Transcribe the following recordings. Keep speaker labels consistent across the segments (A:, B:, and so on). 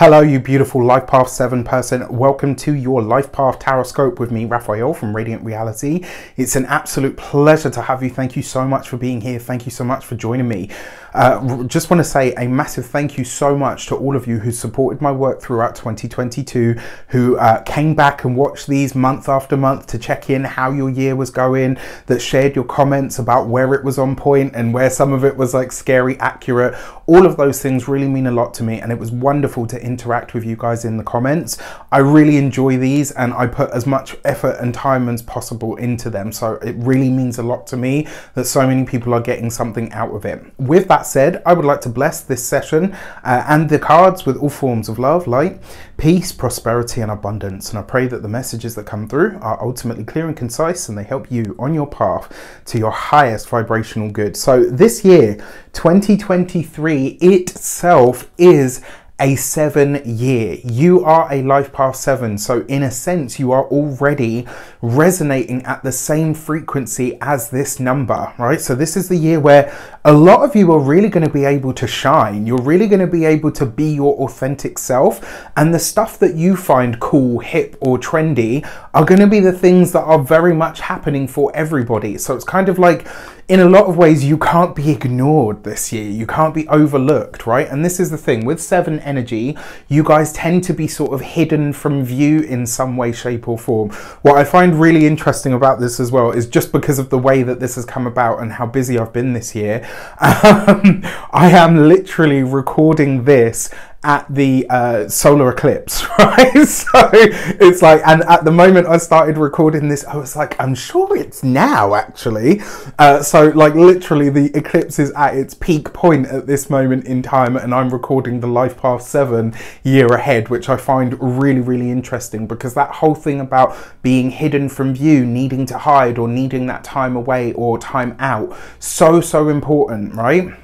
A: Hello, you beautiful Life Path 7 person. Welcome to your Life Path Taroscope with me, Raphael from Radiant Reality. It's an absolute pleasure to have you. Thank you so much for being here. Thank you so much for joining me. Just want to say a massive thank you so much to all of you who supported my work throughout 2022, who came back and watched these month after month to check in how your year was going, that shared your comments about where it was on point and where some of it was like scary accurate. All of those things really mean a lot to me, and it was wonderful to interact with you guys in the comments. I really enjoy these and I put as much effort and time as possible into them, so it really means a lot to me that so many people are getting something out of it. With that said, I would like to bless this session and the cards with all forms of love, light, peace, prosperity and abundance, and I pray that the messages that come through are ultimately clear and concise and they help you on your path to your highest vibrational good. So this year 2023 itself is a 7-year. You are a Life Path 7, so in a sense you are already resonating at the same frequency as this number, right? So this is the year where a lot of you are really going to be able to shine. You're really going to be able to be your authentic self, and the stuff that you find cool, hip or trendy are going to be the things that are very much happening for everybody. So it's kind of like, in a lot of ways, you can't be ignored this year. You can't be overlooked, right? And this is the thing with 7 energy, you guys tend to be sort of hidden from view in some way, shape or form. What I find really interesting about this as well is just because of the way that this has come about and how busy I've been this year, I am literally recording this at the solar eclipse, right? So it's like, and at the moment I started recording this, I was like, I'm sure it's now actually. So like literally the eclipse is at its peak point at this moment in time, and I'm recording the Life Path 7 year ahead, which I find really, really interesting, because that whole thing about being hidden from view, needing to hide or needing that time away or time out, so important, right?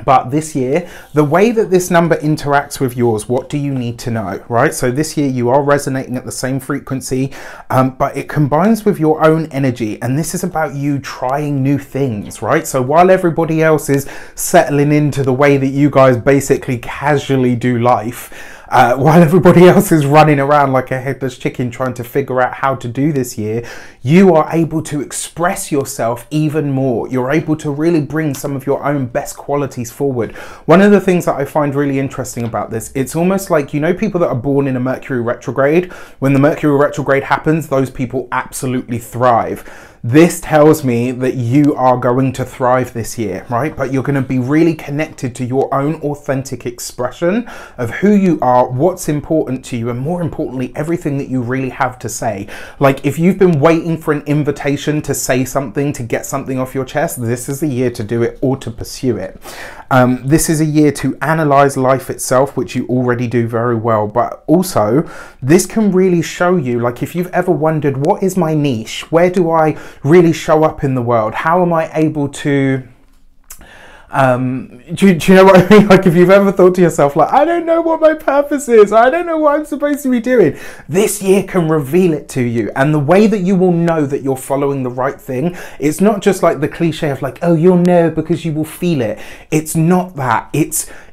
A: But this year, the way that this number interacts with yours, what do you need to know, right? So this year you are resonating at the same frequency, but it combines with your own energy. And this is about you trying new things, right? So while everybody else is settling into the way that you guys basically casually do life, while everybody else is running around like a headless chicken trying to figure out how to do this year, you are able to express yourself even more. You're able to really bring some of your own best qualities forward. One of the things that I find really interesting about this, it's almost like, you know, people that are born in a Mercury retrograde, when the Mercury retrograde happens, those people absolutely thrive. This tells me that you are going to thrive this year, right? But you're going to be really connected to your own authentic expression of who you are, what's important to you, and more importantly, everything that you really have to say. Like if you've been waiting for an invitation to say something, to get something off your chest, this is the year to do it or to pursue it. This is a year to analyze life itself, which you already do very well, but also this can really show you, like if you've ever wondered, what is my niche? Where do I really show up in the world? How am I able to do you know what I mean? Like if you've ever thought to yourself like, I don't know what my purpose is, I don't know what I'm supposed to be doing, this year can reveal it to you. And the way that you will know that you're following the right thing, it's not just like the cliche of like, oh, you'll know because you will feel it. It's not that.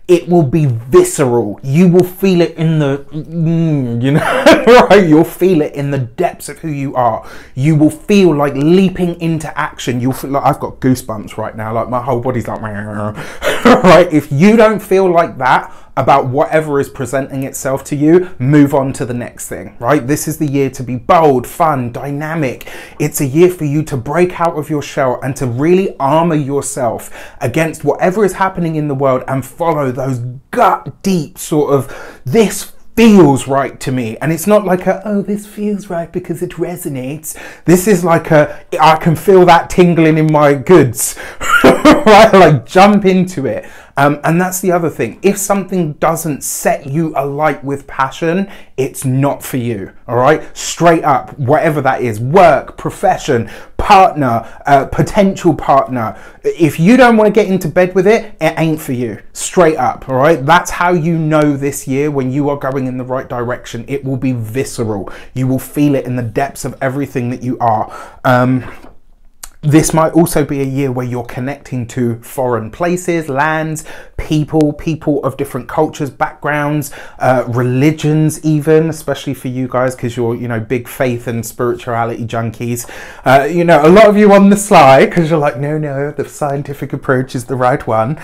A: It will be visceral. You will feel it in the, you know, right? You'll feel it in the depths of who you are. You will feel like leaping into action. You'll feel like, I've got goosebumps right now. Like my whole body's like, right? If you don't feel like that about whatever is presenting itself to you, move on to the next thing, right? This is the year to be bold, fun, dynamic. It's a year for you to break out of your shell and to really armor yourself against whatever is happening in the world and follow those gut deep sort of, this feels right to me. And it's not like a, oh, this feels right because it resonates. This is like a, I can feel that tingling in my goods, right? Like jump into it. And that's the other thing. If something doesn't set you alight with passion, it's not for you. All right. Straight up, whatever that is, work, profession, partner, potential partner. If you don't want to get into bed with it, it ain't for you. Straight up. All right. That's how you know this year when you are going in the right direction. It will be visceral. You will feel it in the depths of everything that you are. This might also be a year where you're connecting to foreign places, lands, people of different cultures, backgrounds, religions even, especially for you guys because you're, you know, big faith and spirituality junkies. You know, a lot of you on the sly because you're like, no, the scientific approach is the right one.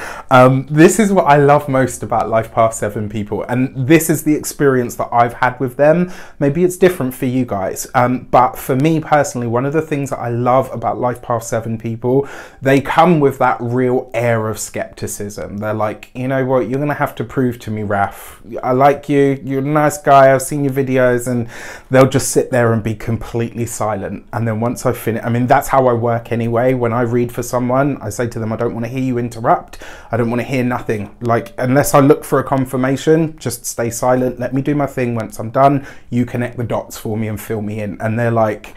A: This is what I love most about Life Path 7 people, and this is the experience that I've had with them. Maybe it's different for you guys, but for me personally, one of the things that I love about Life Path 7 people, they come with that real air of skepticism. They're like, you know what, you're gonna have to prove to me, Raf, I like you, you're a nice guy, I've seen your videos, and they'll just sit there and be completely silent. And then once I finish, I mean, that's how I work anyway. When I read for someone, I say to them, I don't want to hear you interrupt, I don't want to hear nothing. Like, unless I look for a confirmation, just stay silent, let me do my thing. Once I'm done, you connect the dots for me and fill me in. And they're like,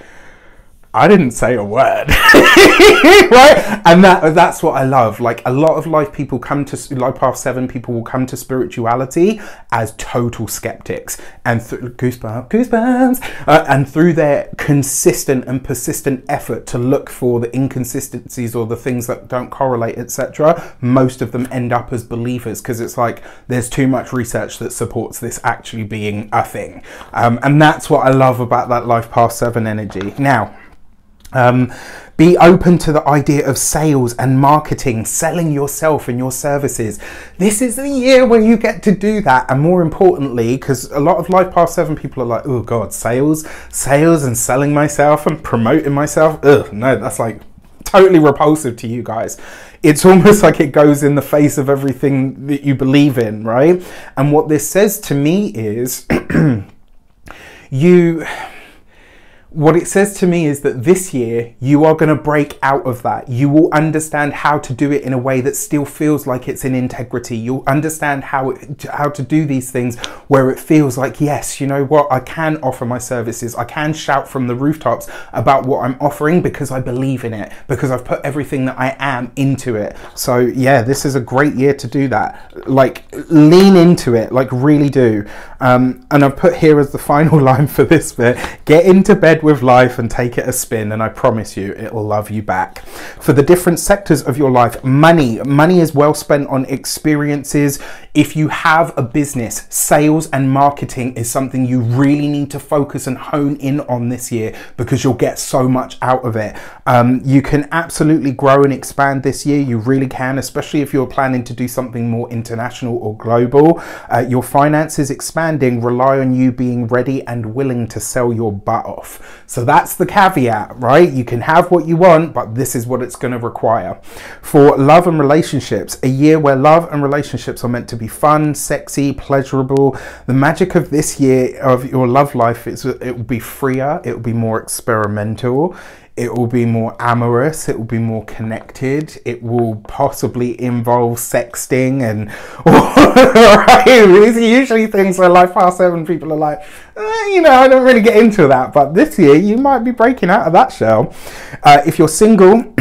A: I didn't say a word. Right? And that's what I love. Like, a lot of Life Path 7 people will come to spirituality as total skeptics, and goosebumps, and through their consistent and persistent effort to look for the inconsistencies or the things that don't correlate, etc., most of them end up as believers, because it's like there's too much research that supports this actually being a thing. And that's what I love about that Life Path 7 energy. Now, be open to the idea of sales and marketing, selling yourself and your services. This is the year where you get to do that. And more importantly, because a lot of Life Path 7 people are like, oh God, sales and selling myself and promoting myself. Ugh, no, that's like totally repulsive to you guys. It's almost like it goes in the face of everything that you believe in, right? And what this says to me is what it says to me is that this year you are going to break out of that. You will understand how to do it in a way that still feels like it's in integrity. You'll understand how to do these things where it feels like, yes, you know what, I can offer my services. I can shout from the rooftops about what I'm offering because I believe in it, because I've put everything that I am into it. So yeah, this is a great year to do that. Like, lean into it, like really do. And I've put here as the final line for this bit, get into bed with life and take it a spin, and I promise you it'll love you back. For the different sectors of your life, money is well spent on experiences. If you have a business, sales and marketing is something you really need to focus and hone in on this year, because you'll get so much out of it. You can absolutely grow and expand this year. You really can, especially if you're planning to do something more international or global. Your finances expanding rely on you being ready and willing to sell your butt off. So that's the caveat, right? You can have what you want, but this is what it's going to require. For love and relationships, a year where love and relationships are meant to be fun, sexy, pleasurable. The magic of this year of your love life is it will be freer, it will be more experimental, it will be more amorous, it will be more connected, it will possibly involve sexting and right? These are usually things where Life Path 7 people are like, you know, I don't really get into that, but this year you might be breaking out of that shell. If you're single,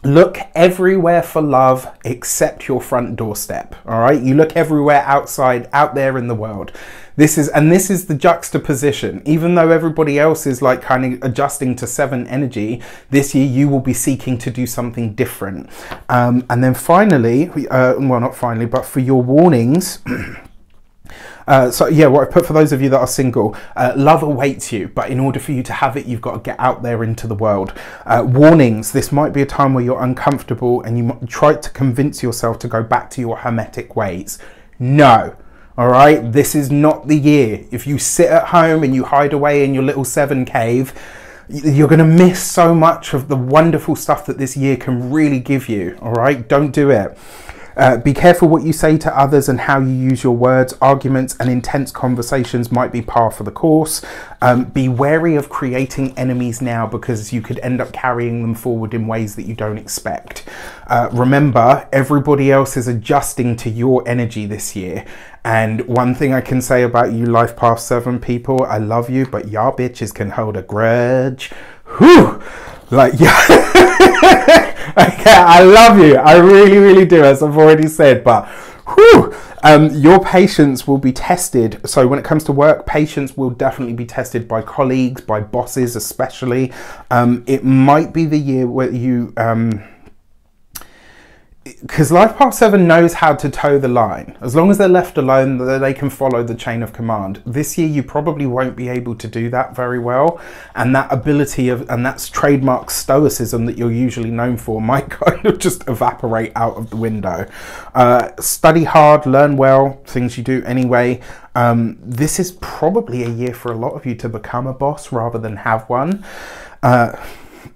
A: look everywhere for love except your front doorstep. All right, you look everywhere outside, out there in the world. This is the juxtaposition. Even though everybody else is like kind of adjusting to 7 energy, this year you will be seeking to do something different. And then finally, well, not finally, but for your warnings. So yeah, what I put for those of you that are single, love awaits you, but in order for you to have it, you've got to get out there into the world. Warnings, this might be a time where you're uncomfortable and you might try to convince yourself to go back to your hermetic ways. No. All right, this is not the year. If you sit at home and you hide away in your little 7 cave, you're going to miss so much of the wonderful stuff that this year can really give you. All right, don't do it. Be careful what you say to others and how you use your words. Arguments and intense conversations might be par for the course. Be wary of creating enemies now, because you could end up carrying them forward in ways that you don't expect. Remember, everybody else is adjusting to your energy this year. And one thing I can say about you Life Path 7 people, I love you, but y'all bitches can hold a grudge. Whew! Like, yeah. Okay, I love you. I really, really do, as I've already said, but whew, your patience will be tested. So when it comes to work, patience will definitely be tested by colleagues, by bosses especially. It might be the year where you... because Life Path 7 knows how to toe the line. As long as they're left alone, they can follow the chain of command. This year, you probably won't be able to do that very well. And that ability and that's trademark stoicism that you're usually known for might kind of just evaporate out of the window. Study hard, learn well, things you do anyway. This is probably a year for a lot of you to become a boss rather than have one.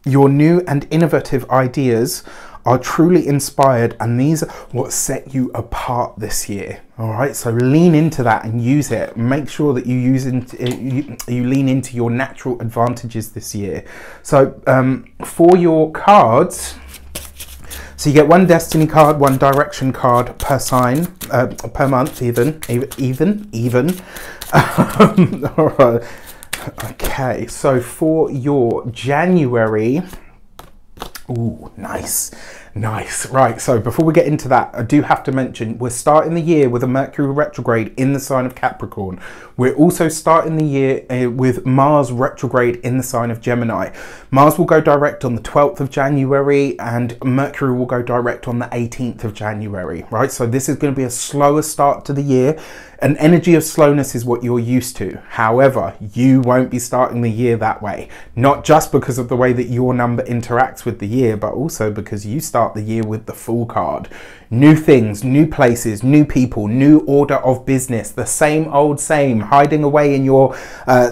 A: Your new and innovative ideas are truly inspired, and these are what set you apart this year. All right, so lean into that and use it. Make sure that you lean into your natural advantages this year. So for your cards, so you get one destiny card, one direction card per sign, per month, even. All right. Okay, so for your January, ooh, nice. Right, so before we get into that, I do have to mention we're starting the year with a Mercury retrograde in the sign of Capricorn. We're also starting the year with Mars retrograde in the sign of Gemini. Mars will go direct on the 12th of January and Mercury will go direct on the 18th of January, right? So this is going to be a slower start to the year. An energy of slowness is what you're used to. However, you won't be starting the year that way. Not just because of the way that your number interacts with the year, but also because you start the year with the Fool card. New things, new places, new people, new order of business. The same old same. Hiding away in your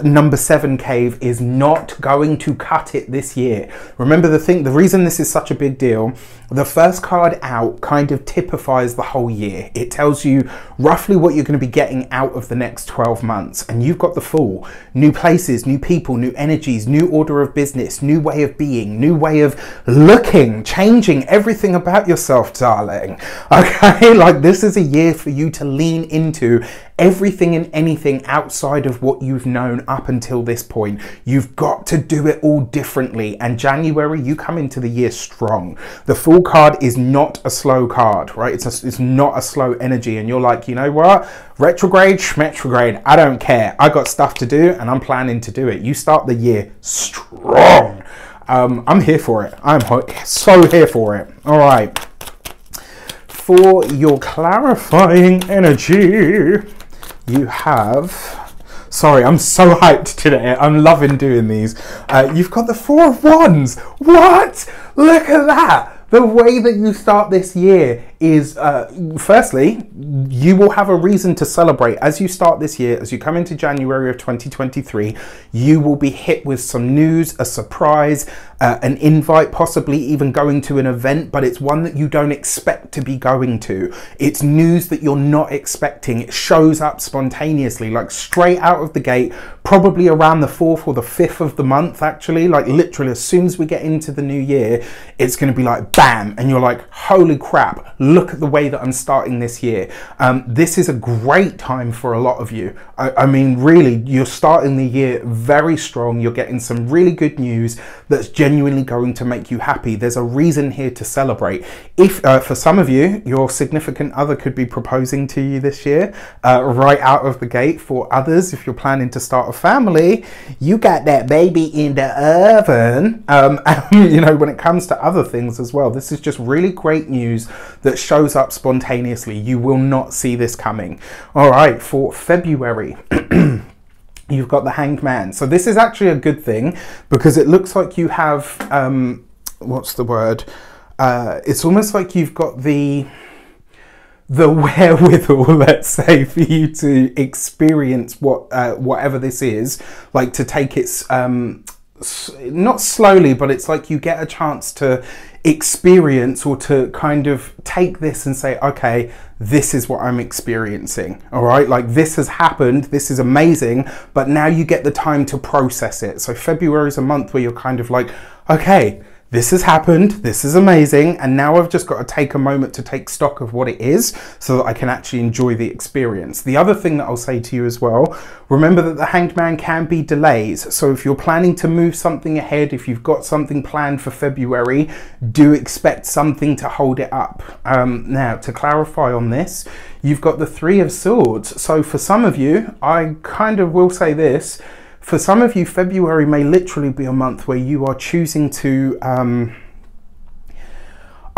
A: number 7 cave is not going to cut it this year. Remember the reason this is such a big deal, the first card out kind of typifies the whole year. It tells you roughly what you're going to be getting out of the next 12 months. And you've got the Fool. New places, new people, new energies, new order of business, new way of being, new way of looking, changing everything about yourself, darling. Okay, like this is a year for you to lean into everything and anything outside of what you've known up until this point. You've got to do it all differently. And January, you come into the year strong. The Fool card is not a slow card, right? It's not a slow energy. And you're like, you know what? Retrograde, schmetrograde, I don't care. I got stuff to do and I'm planning to do it. You start the year strong. I'm here for it. I'm so here for it. All right. For your clarifying energy, you have, sorry, I'm so hyped today. I'm loving doing these. You've got the 4 of Wands. What? Look at that. The way that you start this year is, firstly, you will have a reason to celebrate. As you start this year, as you come into January of 2023, you will be hit with some news, a surprise, an invite, possibly even going to an event, but it's one that you don't expect to be going to. It's news that you're not expecting. It shows up spontaneously, like straight out of the gate, probably around the 4th or the 5th of the month, actually. Like literally, as soon as we get into the new year, it's going to be like bam, and you're like, holy crap, look at the way that I'm starting this year. This is a great time for a lot of you. I mean, really, you're starting the year very strong. You're getting some really good news that's genuinely going to make you happy. There's a reason here to celebrate. If for some of you, your significant other could be proposing to you this year, right out of the gate. For others, if you're planning to start a family, you got that baby in the oven. You know, when it comes to other things as well, this is just really great news that shows up spontaneously. You will not see this coming. All right, for February, you've got the Hanged Man. So this is actually a good thing because it looks like you have, what's the word? It's almost like you've got the wherewithal, let's say, for you to experience whatever this is, like to take it, not slowly, but it's like you get a chance to experience or to kind of take this and say, okay, this is what I'm experiencing. All right, like this has happened, this is amazing, but now you get the time to process it. So February is a month where you're kind of like, okay, this has happened, this is amazing, and now I've just got to take a moment to take stock of what it is so that I can actually enjoy the experience. The other thing that I'll say to you as well, remember that the Hanged Man can be delays. So if you're planning to move something ahead, if you've got something planned for February, do expect something to hold it up. Now, to clarify on this, you've got the 3 of Swords. So for some of you, I kind of will say this, for some of you, February may literally be a month where you are choosing to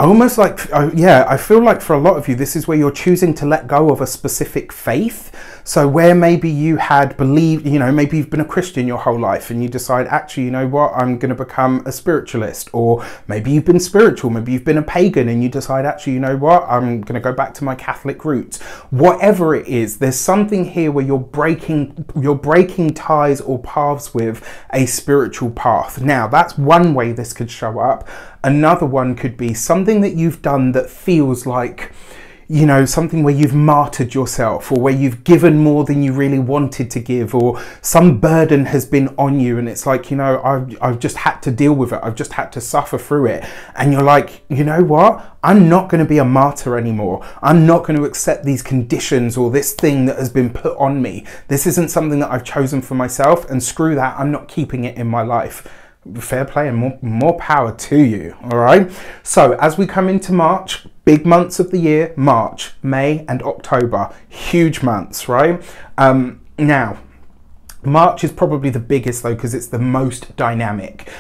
A: almost like, yeah, I feel like for a lot of you, this is where you're choosing to let go of a specific faith. So where maybe you had believed, you know, maybe you've been a Christian your whole life and you decide, actually, you know what, I'm going to become a spiritualist. Or maybe you've been spiritual, maybe you've been a pagan and you decide, actually, you know what, I'm going to go back to my Catholic roots. Whatever it is, there's something here where you're breaking ties or paths with a spiritual path. Now, that's one way this could show up. Another one could be something that you've done that feels like, you know, something where you've martyred yourself, or where you've given more than you really wanted to give, or some burden has been on you and it's like, you know, I've just had to deal with it. I've just had to suffer through it. And you're like, you know what? I'm not going to be a martyr anymore. I'm not going to accept these conditions or this thing that has been put on me. This isn't something that I've chosen for myself, and screw that. I'm not keeping it in my life. Fair play and more power to you. All right. So as we come into March, big months of the year, March, May and October, huge months, right? Now, March is probably the biggest though, because it's the most dynamic.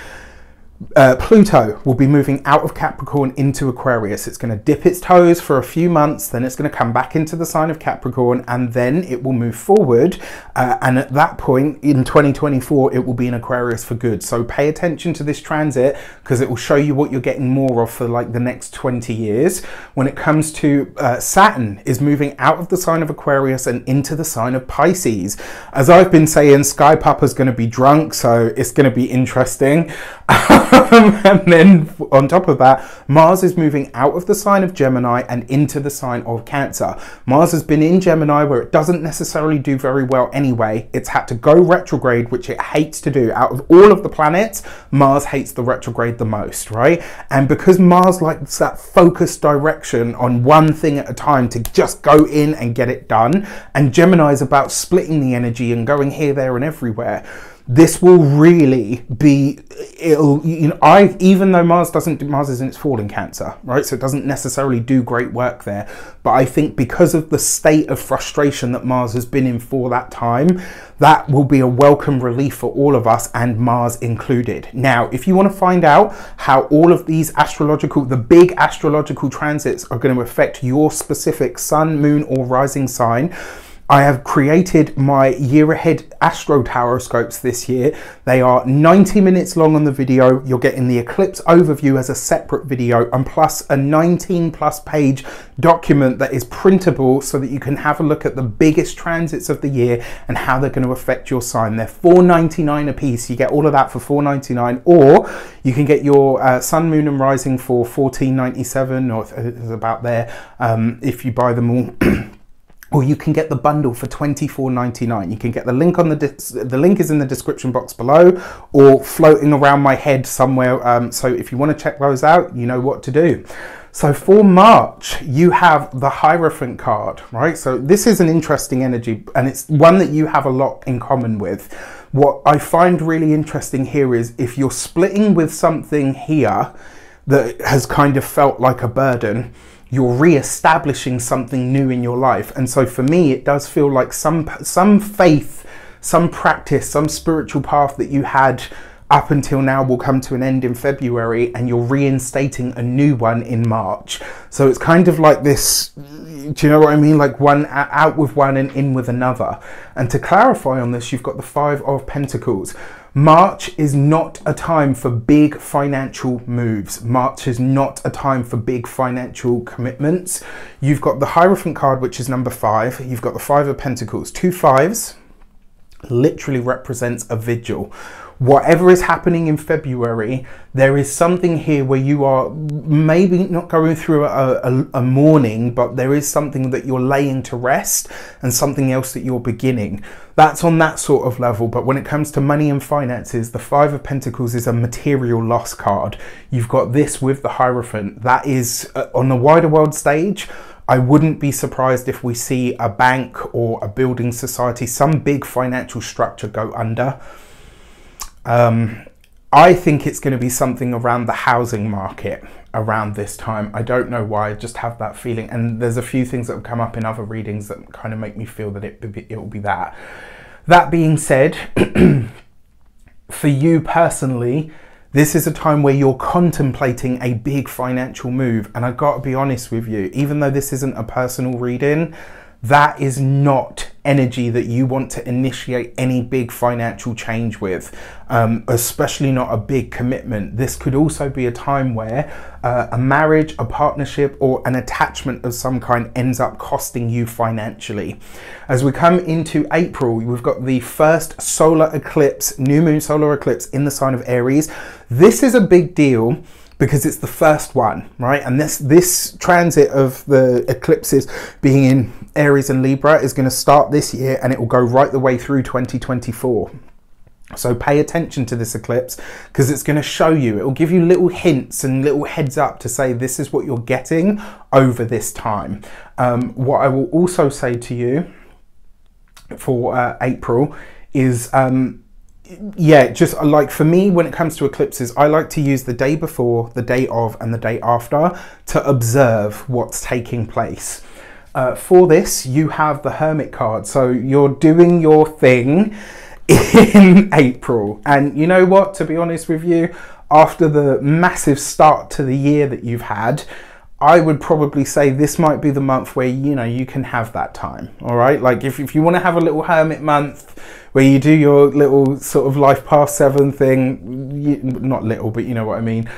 A: Pluto will be moving out of Capricorn into Aquarius. It's going to dip its toes for a few months, then it's going to come back into the sign of Capricorn, and then it will move forward. And at that point in 2024, it will be in Aquarius for good. So pay attention to this transit, because it will show you what you're getting more of for like the next 20 years. When it comes to Saturn is moving out of the sign of Aquarius and into the sign of Pisces. As I've been saying, Sky Papa's going to be drunk, so it's going to be interesting. And then on top of that, Mars is moving out of the sign of Gemini and into the sign of Cancer. Mars has been in Gemini, where it doesn't necessarily do very well anyway. It's had to go retrograde, which it hates to do. Out of all of the planets, Mars hates the retrograde the most, right? And because Mars likes that focused direction on one thing at a time to just go in and get it done, and Gemini is about splitting the energy and going here, there and everywhere, this will really be, you know, even though Mars is in its fall in Cancer, right? So it doesn't necessarily do great work there. But I think because of the state of frustration that Mars has been in for that time, that will be a welcome relief for all of us, and Mars included. Now, if you want to find out how all of these the big astrological transits are going to affect your specific sun, moon or rising sign, I have created my year ahead astro taroscopes this year. They are 90 minutes long on the video. You're getting the eclipse overview as a separate video, and plus a 19+ page document that is printable so that you can have a look at the biggest transits of the year and how they're going to affect your sign. They're $4.99 a piece. You get all of that for $4.99, or you can get your sun, moon and rising for $14.97, or it's about there if you buy them all. Or you can get the bundle for $24.99. You can get the link on the link is in the description box below, or floating around my head somewhere. So if you want to check those out, you know what to do. So for March, you have the Hierophant card, right? So this is an interesting energy, and it's one that you have a lot in common with. What I find really interesting here is if you're splitting with something here that has kind of felt like a burden, you're re-establishing something new in your life. And so for me, it does feel like some faith, some practice, some spiritual path that you had up until now will come to an end in February, and you're reinstating a new one in March. So it's kind of like this, do you know what I mean? Like one out with one and in with another. And to clarify on this, you've got the 5 of Pentacles. March is not a time for big financial moves. March is not a time for big financial commitments. You've got the Hierophant card, which is number 5. You've got the 5 of Pentacles. 2 5s literally represents a vigil. Whatever is happening in February, there is something here where you are maybe not going through a mourning, but there is something that you're laying to rest and something else that you're beginning. That's on that sort of level. But when it comes to money and finances, the 5 of Pentacles is a material loss card. You've got this with the Hierophant. That is on the wider world stage. I wouldn't be surprised if we see a bank or a building society, some big financial structure go under. I think it's going to be something around the housing market around this time. I don't know why, I just have that feeling. And there's a few things that have come up in other readings that kind of make me feel that it will be that. That being said, for you personally, This is a time where you're contemplating a big financial move. And I got to be honest with you, even though this isn't a personal reading, that is not energy that you want to initiate any big financial change with, especially not a big commitment. This could also be a time where a marriage, a partnership, or an attachment of some kind ends up costing you financially. As we come into April, we've got the first solar eclipse, new moon solar eclipse in the sign of Aries. This is a big deal because it's the first one, right? And this transit of the eclipses being in Aries and Libra is going to start this year, and it will go right the way through 2024. So pay attention to this eclipse, because it's going to show you, it will give you little hints and little heads up to say this is what you're getting over this time. What I will also say to you for April is, yeah, just like for me, when it comes to eclipses, I like to use the day before, the day of, and the day after to observe what's taking place. For this, you have the Hermit card. So you're doing your thing in April. And you know what, to be honest with you, after the massive start to the year that you've had, I would probably say this might be the month where, you know, you can have that time. All right. Like if you want to have a little hermit month where you do your little sort of life path 7 thing, not little, but you know what I mean.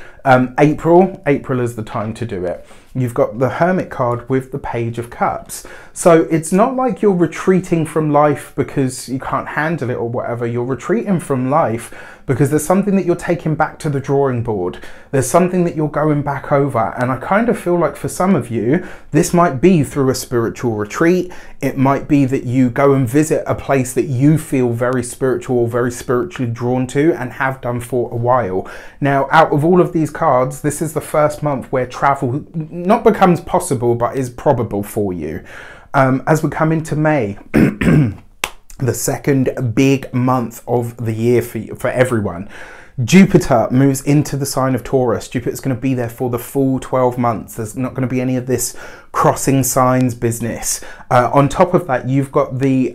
A: April is the time to do it. You've got the Hermit card with the Page of Cups. So it's not like you're retreating from life because you can't handle it or whatever. You're retreating from life because there's something that you're taking back to the drawing board. There's something that you're going back over. And I kind of feel like for some of you, this might be through a spiritual retreat. It might be that you go and visit a place that you feel very spiritual or very spiritually drawn to and have done for a while. Now, out of all of these cards, this is the first month where travel not becomes possible, but is probable for you. As we come into May, the second big month of the year for everyone, Jupiter moves into the sign of Taurus. Jupiter's going to be there for the full 12 months. There's not going to be any of this crossing signs business. On top of that, you've got the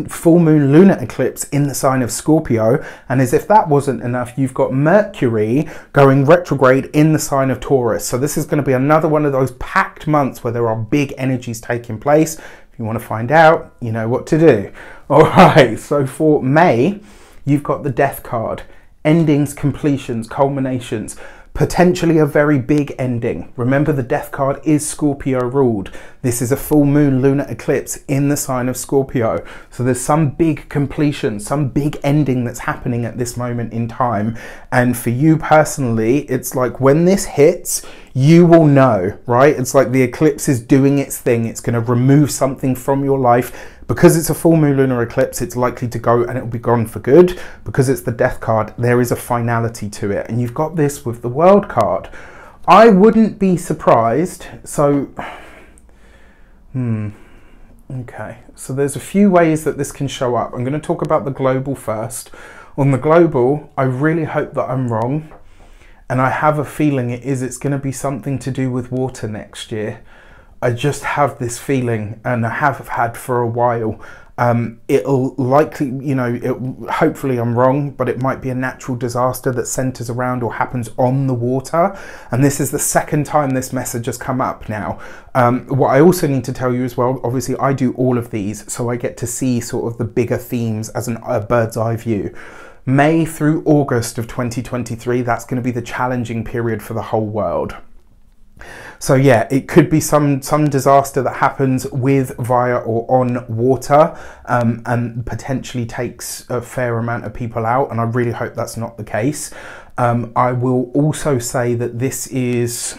A: full moon lunar eclipse in the sign of Scorpio. And as if that wasn't enough, you've got Mercury going retrograde in the sign of Taurus. So this is going to be another one of those packed months where there are big energies taking place. If you want to find out, you know what to do. All right, so for May, you've got the Death card. Endings, completions, culminations, potentially a very big ending. Remember, the Death card is Scorpio ruled. This is a full moon lunar eclipse in the sign of Scorpio. So there's some big completion, some big ending that's happening at this moment in time. And for you personally, it's like when this hits, you will know, right? It's like the eclipse is doing its thing. It's going to remove something from your life. Because it's a full moon lunar eclipse, it's likely to go and it'll be gone for good. Because it's the Death card, there is a finality to it. And you've got this with the World card. I wouldn't be surprised. So, okay. So there's a few ways that this can show up. I'm going to talk about the global first. On the global, I really hope that I'm wrong. And I have a feeling it's going to be something to do with water next year. I just have this feeling, and I have had for a while. It'll likely, you know, hopefully I'm wrong, but it might be a natural disaster that centers around or happens on the water. And this is the second time this message has come up now. What I also need to tell you as well, obviously I do all of these, so I get to see sort of the bigger themes as a bird's eye view. May through August of 2023, that's going to be the challenging period for the whole world. So yeah, it could be some disaster that happens with, via, or on water, and potentially takes a fair amount of people out. And I really hope that's not the case. I will also say that this is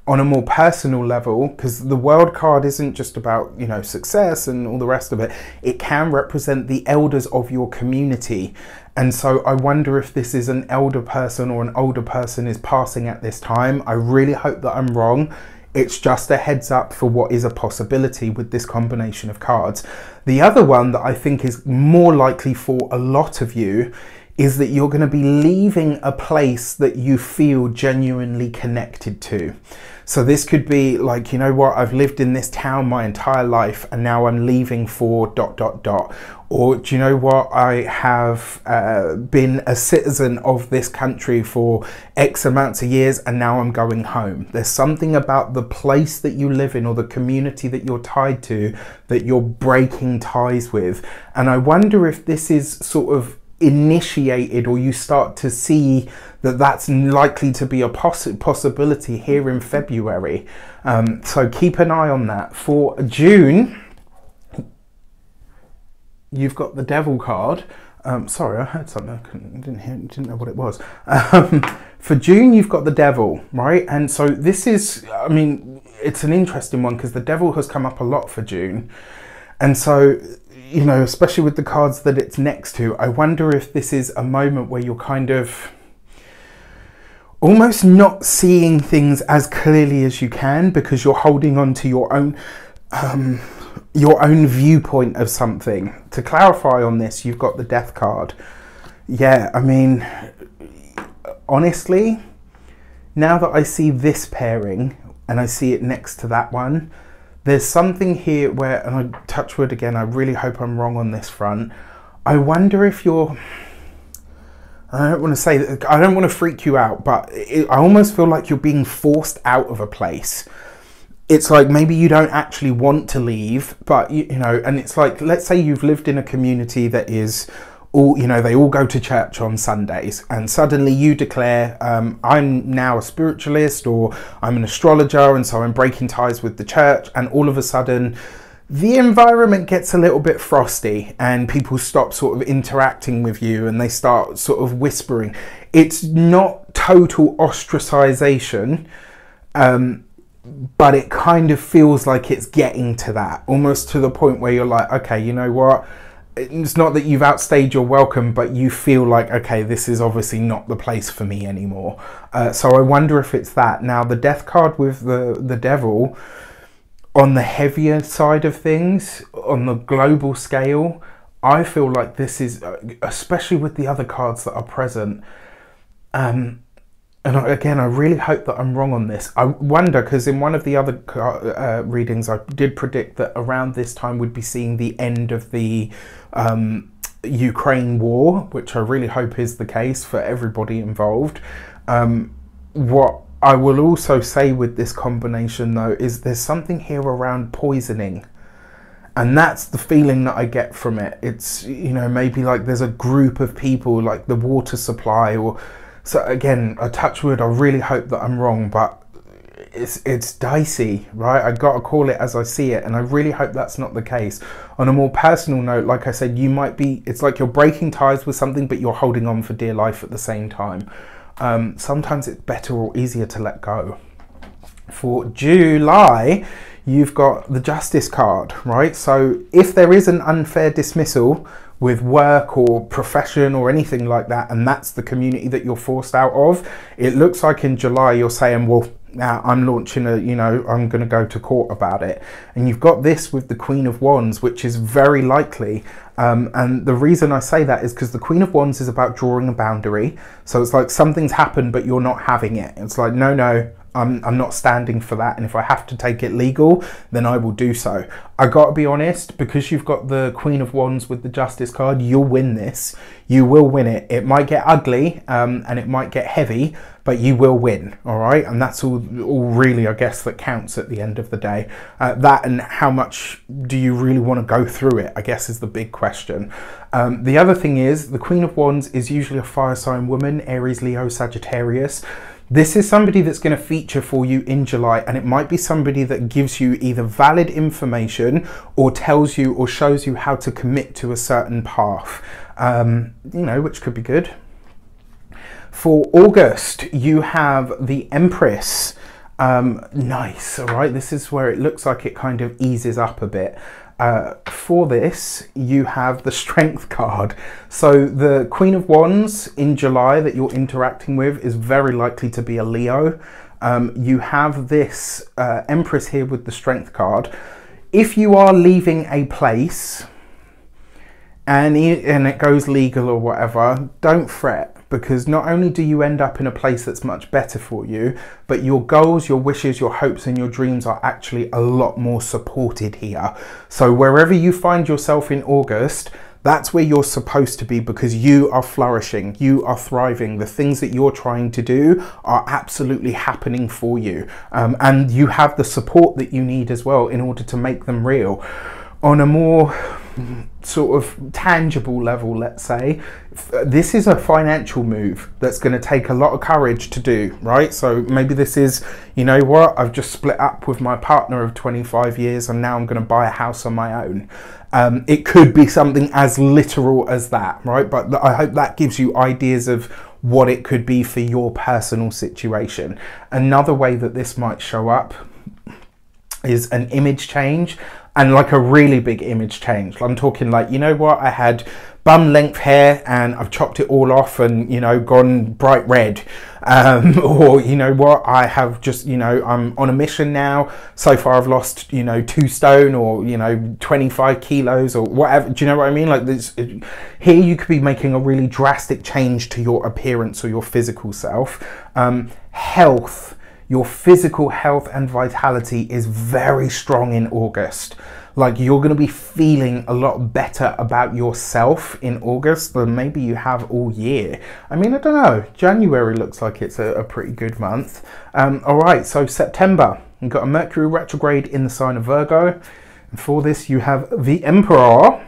A: on a more personal level, because the World card isn't just about, you know, success and all the rest of it. It can represent the elders of your community. And so I wonder if this is an elder person or an older person is passing at this time. I really hope that I'm wrong. It's just a heads up for what is a possibility with this combination of cards. The other one that I think is more likely for a lot of you is that you're going to be leaving a place that you feel genuinely connected to. So this could be like, you know what, I've lived in this town my entire life and now I'm leaving for ... Or do you know what, I have been a citizen of this country for X amounts of years and now I'm going home. There's something about the place that you live in or the community that you're tied to that you're breaking ties with. And I wonder if this is sort of initiated, or you start to see that that's likely to be a possibility here in February. So keep an eye on that. For June, you've got the Devil card. Sorry, I heard something. Didn't know what it was. For June, you've got the Devil, right? And so this is, I mean, it's an interesting one because the Devil has come up a lot for June. And so, you know, especially with the cards that it's next to, I wonder if this is a moment where you're kind of almost not seeing things as clearly as you can because you're holding on to your own viewpoint of something. To clarify on this, you've got the Death card. Yeah, I mean, honestly, now that I see this pairing and I see it next to that one, there's something here where, and I touch wood again, I really hope I'm wrong on this front. I wonder if you're, I don't want to say that, I don't want to freak you out, but I almost feel like you're being forced out of a place. It's like maybe you don't actually want to leave, but you know, and it's like, let's say you've lived in a community that is all, you know, they all go to church on Sundays, and suddenly you declare, I'm now a spiritualist, or I'm an astrologer, and so I'm breaking ties with the church, and all of a sudden the environment gets a little bit frosty and people stop sort of interacting with you and they start sort of whispering. It's not total ostracization, but it kind of feels like it's getting to that, almost to the point where you're like, okay, you know what? It's not that you've outstayed your welcome, but you feel like, okay, this is obviously not the place for me anymore. So I wonder if it's that. Now, the Death card with the Devil, on the heavier side of things, on the global scale, I feel like this is, especially with the other cards that are present, and again, I really hope that I'm wrong on this. I wonder, because in one of the other readings, I did predict that around this time we'd be seeing the end of the Ukraine war, which I really hope is the case for everybody involved. What I will also say with this combination, though, is there's something here around poisoning. And that's the feeling that I get from it. It's, you know, maybe like there's a group of people, like the water supply, or... So again, a touch wood, I really hope that I'm wrong, but it's dicey, right? I got to call it as I see it, and I really hope that's not the case. On a more personal note, like I said, you might be, it's like you're breaking ties with something, but you're holding on for dear life at the same time. Sometimes it's better or easier to let go. For July, you've got the Justice card, right? So if there is an unfair dismissal with work or profession or anything like that, and that's the community that you're forced out of, it looks like in July you're saying, well, now I'm launching a, you know, I'm going to go to court about it. And you've got this with the Queen of Wands, which is very likely. And the reason I say that is because the Queen of Wands is about drawing a boundary. So it's like something's happened, but you're not having it. It's like, no, I'm not standing for that, and if I have to take it legal, then I will do so. I gotta be honest, because you've got the Queen of Wands with the Justice card, you'll win this. You will win it. It might get ugly, and it might get heavy, but you will win, all right? And that's all really, I guess, that counts at the end of the day. That and how much do you really want to go through it, I guess, is the big question. The other thing is, the Queen of Wands is usually a fire sign woman, Aries, Leo, Sagittarius. This is somebody that's going to feature for you in July, and it might be somebody that gives you either valid information or tells you or shows you how to commit to a certain path, you know, which could be good. For August, you have the Empress. Nice, all right, this is where it looks like it kind of eases up a bit. For this, you have the Strength card. So the Queen of Wands in July that you're interacting with is very likely to be a Leo. You have this Empress here with the Strength card. If you are leaving a place and it goes legal or whatever, don't fret, because not only do you end up in a place that's much better for you, but your goals, your wishes, your hopes and your dreams are actually a lot more supported here. So wherever you find yourself in August, that's where you're supposed to be, because you are flourishing, you are thriving. The things that you're trying to do are absolutely happening for you. And you have the support that you need as well in order to make them real. On a more sort of tangible level, let's say, this is a financial move that's going to take a lot of courage to do, right? So maybe this is, you know what, I've just split up with my partner of 25 years and now I'm going to buy a house on my own. It could be something as literal as that, right? But I hope that gives you ideas of what it could be for your personal situation. Another way that this might show up is an image change, and like a really big image change. I'm talking like, you know what, I had bum length hair and I've chopped it all off and, you know, gone bright red. Or, you know what, I have just, you know, I'm on a mission now. So far I've lost, you know, 2 stone or, you know, 25 kilos or whatever. Do you know what I mean? Like this, here you could be making a really drastic change to your appearance or your physical self. Health. Your physical health and vitality is very strong in August. Like you're going to be feeling a lot better about yourself in August than maybe you have all year. I mean, I don't know. January looks like it's a pretty good month. All right, so September, you've got a Mercury retrograde in the sign of Virgo. And for this, you have the Emperor.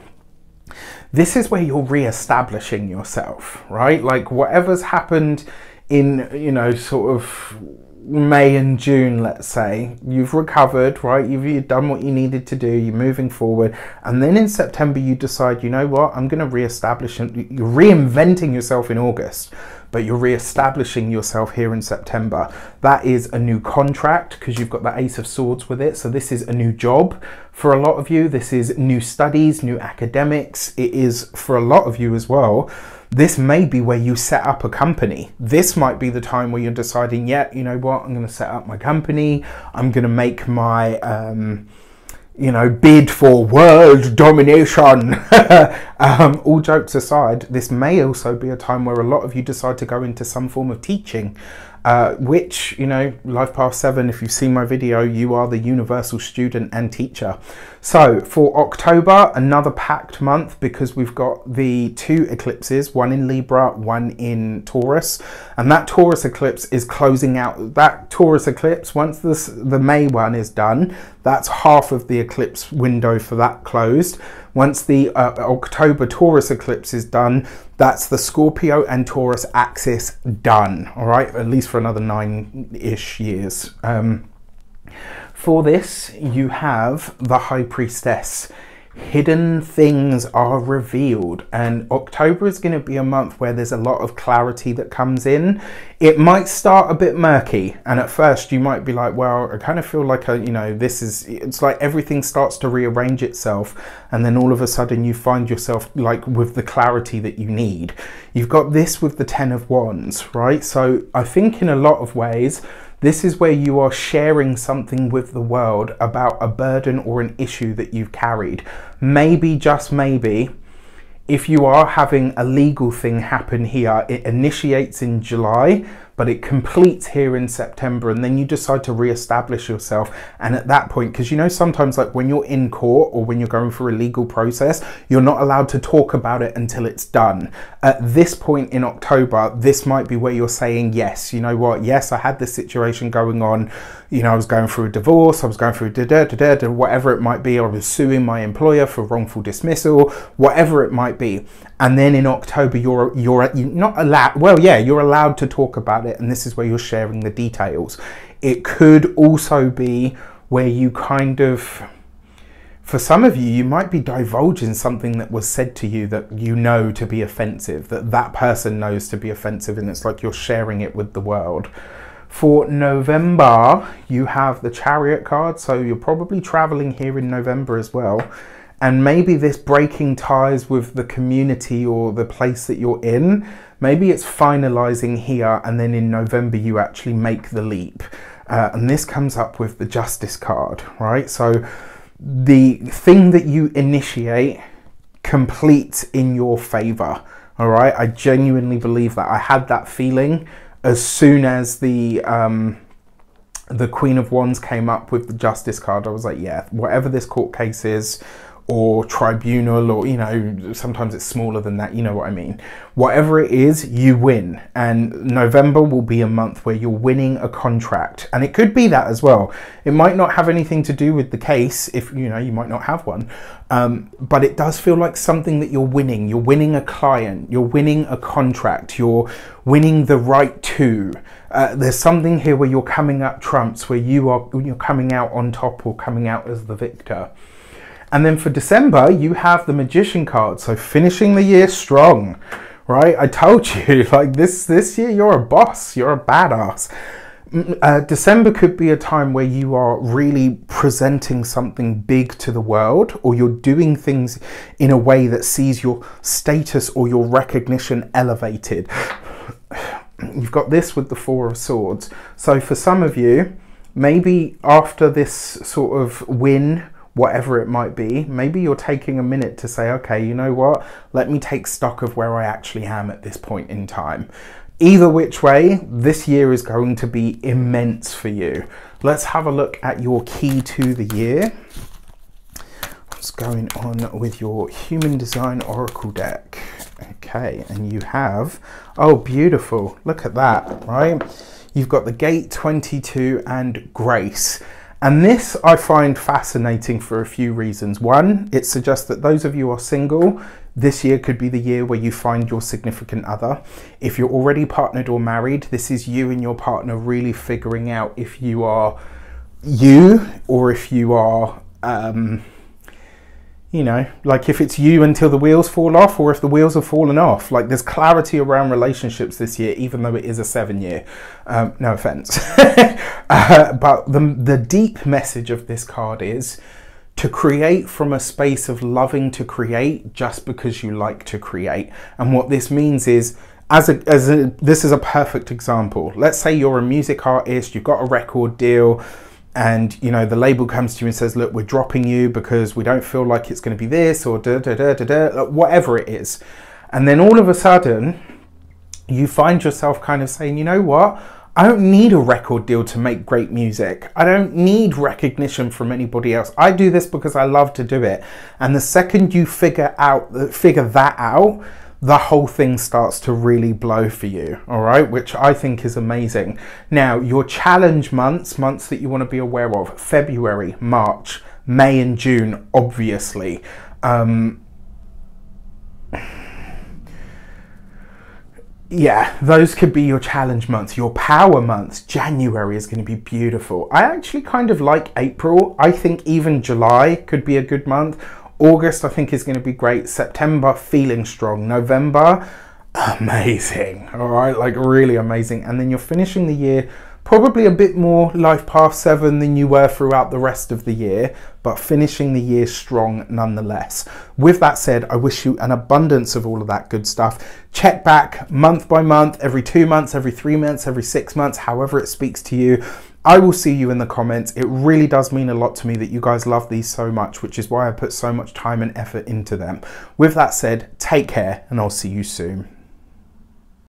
A: This is where you're re-establishing yourself, right? Like whatever's happened in, you know, sort of May and June, let's say, you've recovered, right? You've done what you needed to do, you're moving forward. And then in September, you decide, you know what, I'm going to re-establish, and you're reinventing yourself in August, but you're re-establishing yourself here in September. That is a new contract because you've got the Ace of Swords with it. So this is a new job for a lot of you. This is new studies, new academics. It is for a lot of you as well. This may be where you set up a company. This might be the time where you're deciding, yeah, you know what, I'm going to set up my company. I'm going to make my, you know, bid for world domination. All jokes aside, this may also be a time where a lot of you decide to go into some form of teaching. Which, you know, Life Path 7, if you've seen my video, you are the universal student and teacher. So for October, another packed month because we've got the 2 eclipses, one in Libra, one in Taurus. And that Taurus eclipse is closing out. That Taurus eclipse, once the May one is done, that's half of the eclipse window for that closed. Once the October Taurus eclipse is done, that's the Scorpio and Taurus axis done, all right, at least for another 9-ish years. For this, you have the High Priestess. Hidden things are revealed, and October is going to be a month where there's a lot of clarity that comes in. It might start a bit murky, and at first you might be like, well, I kind of feel like, you know, it's like everything starts to rearrange itself, and then all of a sudden you find yourself like with the clarity that you need. You've got this with the 10 of Wands, right? So I think in a lot of ways, this is where you are sharing something with the world about a burden or an issue that you've carried. Maybe, just maybe, if you are having a legal thing happen here, it initiates in July, but it completes here in September, and then you decide to re-establish yourself. And at that point, because you know sometimes like when you're in court or when you're going through a legal process, you're not allowed to talk about it until it's done. At this point in October, this might be where you're saying, yes, you know what, yes, I had this situation going on, you know, I was going through a divorce, I was going through whatever it might be, I was suing my employer for wrongful dismissal, whatever it might be. And then in October, you're not allowed, well, yeah, you're allowed to talk about it, and this is where you're sharing the details. It could also be where you kind of, for some of you, you might be divulging something that was said to you that you know to be offensive, that person knows to be offensive, and it's like you're sharing it with the world. For November, you have the Chariot card, so you're probably traveling here in November as well. And maybe this breaking ties with the community or the place that you're in, maybe it's finalizing here, and then in November you actually make the leap. And this comes up with the Justice card, right? So the thing that you initiate complete in your favor. All right, I genuinely believe that. I had that feeling as soon as the Queen of Wands came up with the Justice card. I was like, yeah, whatever this court case is, or tribunal, or, you know, sometimes it's smaller than that, you know what I mean. Whatever it is, you win. And November will be a month where you're winning a contract. And it could be that as well. It might not have anything to do with the case, if, you know, you might not have one. But it does feel like something that you're winning. You're winning a client, you're winning a contract, you're winning the right to. There's something here where you're coming up trumps, where you're coming out on top or coming out as the victor. And then for December, you have the Magician card. So finishing the year strong, right? I told you, like this year, you're a boss, you're a badass. December could be a time where you are really presenting something big to the world, or you're doing things in a way that sees your status or your recognition elevated. You've got this with the Four of Swords. So for some of you, maybe after this sort of win, whatever it might be, maybe you're taking a minute to say, okay, you know what? Let me take stock of where I actually am at this point in time. Either which way, this year is going to be immense for you. Let's have a look at your key to the year. What's going on with your Human Design Oracle deck? Okay, and you have, oh, beautiful. Look at that, right? You've got the Gate 22 and Grace. And this I find fascinating for a few reasons. One, it suggests that those of you who are single, this year could be the year where you find your significant other. If you're already partnered or married, this is you and your partner really figuring out if you are you, or if you are, you know, like if it's you until the wheels fall off, or if the wheels have fallen off. Like there's clarity around relationships this year, even though it is a 7-year. No offense. But the deep message of this card is to create from a space of loving to create just because you like to create. And what this means is, this is a perfect example. Let's say you're a music artist, you've got a record deal, and you know the label comes to you and says, look, we're dropping you because we don't feel like it's going to be this, or whatever it is. And then all of a sudden you find yourself kind of saying, you know what, I don't need a record deal to make great music. I don't need recognition from anybody else. I do this because I love to do it. And the second you figure that out, the whole thing starts to really blow for you, all right? Which I think is amazing. Now, your challenge months that you want to be aware of: February, March, May and June, obviously. Yeah, those could be your challenge months. Your power months, January is going to be beautiful. I actually kind of like April. I think even July could be a good month. August, I think, is going to be great. September, feeling strong. November, amazing. All right, like really amazing. And then you're finishing the year probably a bit more life path 7 than you were throughout the rest of the year, but finishing the year strong nonetheless. With that said, I wish you an abundance of all of that good stuff. Check back month by month, every 2 months, every 3 months, every 6 months, however it speaks to you. I will see you in the comments. It really does mean a lot to me that you guys love these so much, which is why I put so much time and effort into them. With that said, take care, and I'll see you soon.